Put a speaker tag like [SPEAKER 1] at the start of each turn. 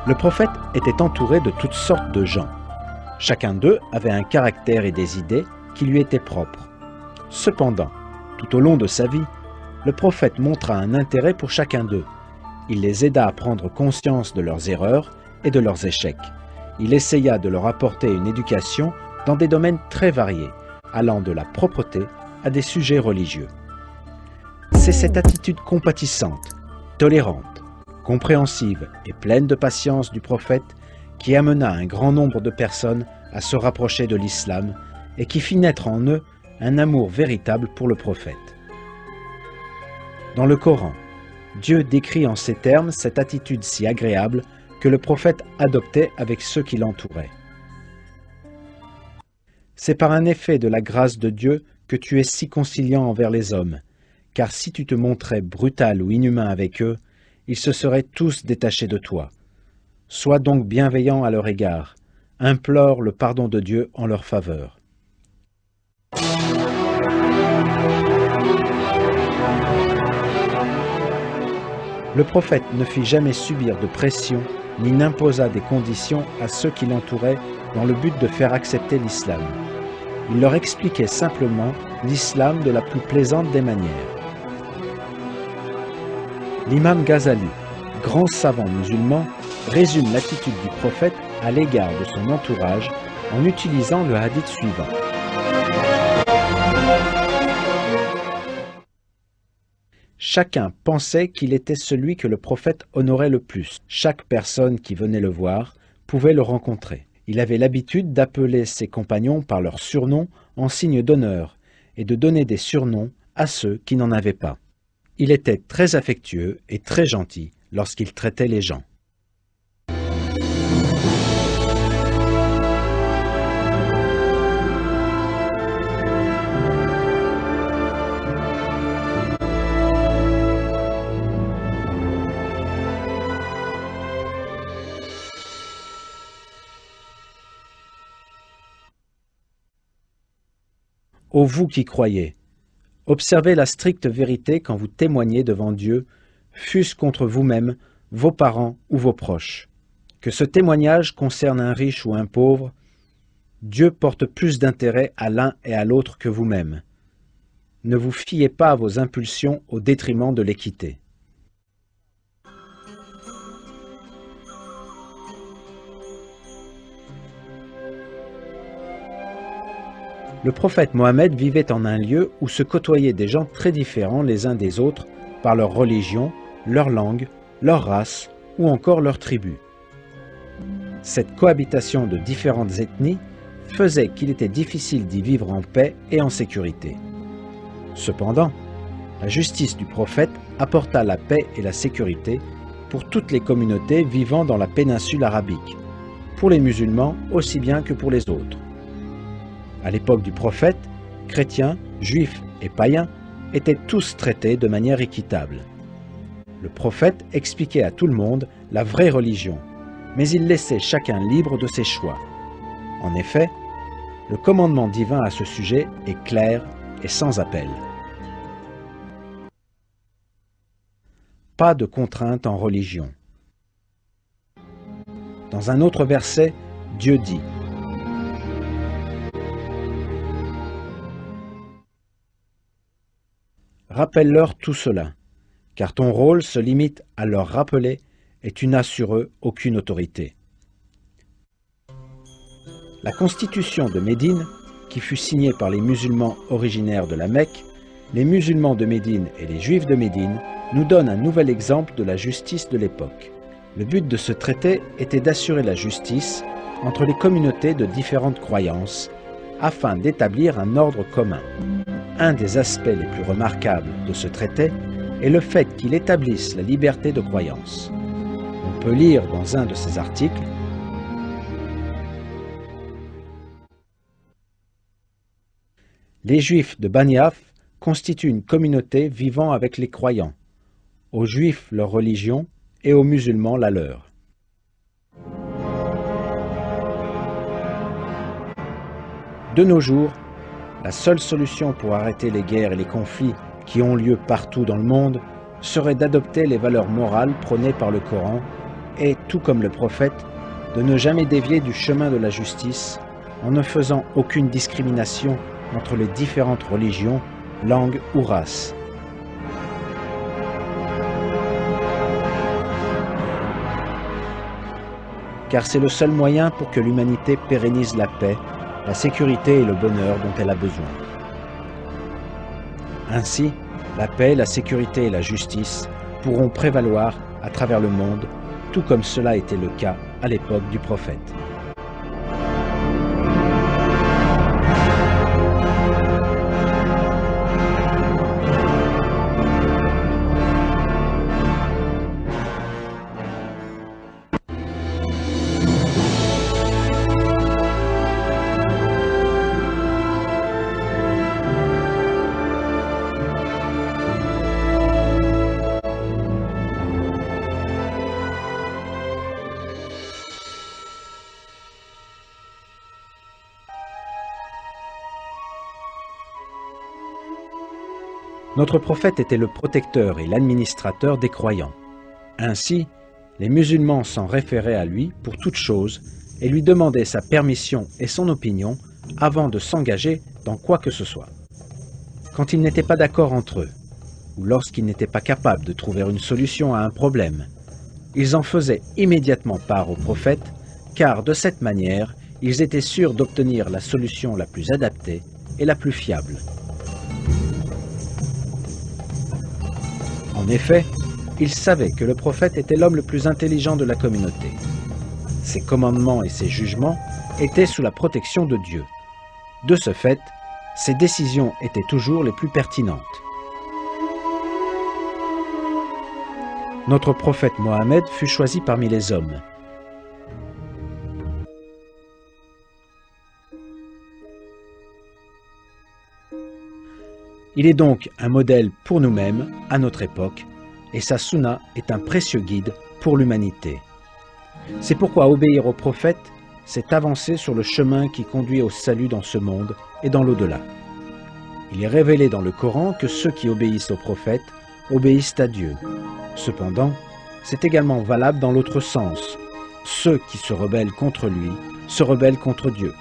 [SPEAKER 1] Le prophète était entouré de toutes sortes de gens. Chacun d'eux avait un caractère et des idées qui lui étaient propres. Cependant, tout au long de sa vie, le prophète montra un intérêt pour chacun d'eux. Il les aida à prendre conscience de leurs erreurs et de leurs échecs. Il essaya de leur apporter une éducation dans des domaines très variés, allant de la propreté à des sujets religieux. C'est cette attitude compatissante, tolérante, compréhensive et pleine de patience du prophète qui amena un grand nombre de personnes à se rapprocher de l'islam et qui fit naître en eux un amour véritable pour le prophète. Dans le Coran, Dieu décrit en ces termes cette attitude si agréable que le prophète adoptait avec ceux qui l'entouraient. C'est par un effet de la grâce de Dieu que tu es si conciliant envers les hommes, car si tu te montrais brutal ou inhumain avec eux, ils se seraient tous détachés de toi. Sois donc bienveillant à leur égard, implore le pardon de Dieu en leur faveur. Le prophète ne fit jamais subir de pression ni n'imposa des conditions à ceux qui l'entouraient dans le but de faire accepter l'islam. Il leur expliquait simplement l'islam de la plus plaisante des manières. L'imam Ghazali, grand savant musulman, résume l'attitude du prophète à l'égard de son entourage en utilisant le hadith suivant. Chacun pensait qu'il était celui que le prophète honorait le plus. Chaque personne qui venait le voir pouvait le rencontrer. Il avait l'habitude d'appeler ses compagnons par leurs surnoms en signe d'honneur et de donner des surnoms à ceux qui n'en avaient pas. Il était très affectueux et très gentil lorsqu'il traitait les gens. Ô vous qui croyez, observez la stricte vérité quand vous témoignez devant Dieu, fût-ce contre vous-même, vos parents ou vos proches. Que ce témoignage concerne un riche ou un pauvre, Dieu porte plus d'intérêt à l'un et à l'autre que vous-même. Ne vous fiez pas à vos impulsions au détriment de l'équité. Le prophète Mohammed vivait en un lieu où se côtoyaient des gens très différents les uns des autres par leur religion, leur langue, leur race ou encore leur tribu. Cette cohabitation de différentes ethnies faisait qu'il était difficile d'y vivre en paix et en sécurité. Cependant, la justice du prophète apporta la paix et la sécurité pour toutes les communautés vivant dans la péninsule arabique, pour les musulmans aussi bien que pour les autres. À l'époque du prophète, chrétiens, juifs et païens étaient tous traités de manière équitable. Le prophète expliquait à tout le monde la vraie religion, mais il laissait chacun libre de ses choix. En effet, le commandement divin à ce sujet est clair et sans appel. Pas de contrainte en religion. Dans un autre verset, Dieu dit : rappelle-leur tout cela, car ton rôle se limite à leur rappeler et tu n'as sur eux aucune autorité. La constitution de Médine, qui fut signée par les musulmans originaires de la Mecque, les musulmans de Médine et les juifs de Médine, nous donne un nouvel exemple de la justice de l'époque. Le but de ce traité était d'assurer la justice entre les communautés de différentes croyances, afin d'établir un ordre commun. Un des aspects les plus remarquables de ce traité est le fait qu'il établisse la liberté de croyance. On peut lire dans un de ces articles : les Juifs de Bani Af constituent une communauté vivant avec les croyants, aux Juifs leur religion et aux musulmans la leur. De nos jours, la seule solution pour arrêter les guerres et les conflits qui ont lieu partout dans le monde serait d'adopter les valeurs morales prônées par le Coran est, tout comme le prophète, de ne jamais dévier du chemin de la justice en ne faisant aucune discrimination entre les différentes religions, langues ou races. Car c'est le seul moyen pour que l'humanité pérennise la paix, la sécurité et le bonheur dont elle a besoin. Ainsi, la paix, la sécurité et la justice pourront prévaloir à travers le monde, tout comme cela était le cas à l'époque du prophète. Notre prophète était le protecteur et l'administrateur des croyants. Ainsi, les musulmans s'en référaient à lui pour toute chose et lui demandaient sa permission et son opinion avant de s'engager dans quoi que ce soit. Quand ils n'étaient pas d'accord entre eux, ou lorsqu'ils n'étaient pas capables de trouver une solution à un problème, ils en faisaient immédiatement part au prophète, car de cette manière, ils étaient sûrs d'obtenir la solution la plus adaptée et la plus fiable. En effet, ils savaient que le prophète était l'homme le plus intelligent de la communauté. Ses commandements et ses jugements étaient sous la protection de Dieu. De ce fait, ses décisions étaient toujours les plus pertinentes. Notre prophète Mohammed fut choisi parmi les hommes. Il est donc un modèle pour nous-mêmes, à notre époque, et sa sunna est un précieux guide pour l'humanité. C'est pourquoi obéir au prophète, c'est avancer sur le chemin qui conduit au salut dans ce monde et dans l'au-delà. Il est révélé dans le Coran que ceux qui obéissent au prophète obéissent à Dieu. Cependant, c'est également valable dans l'autre sens. Ceux qui se rebellent contre lui se rebellent contre Dieu.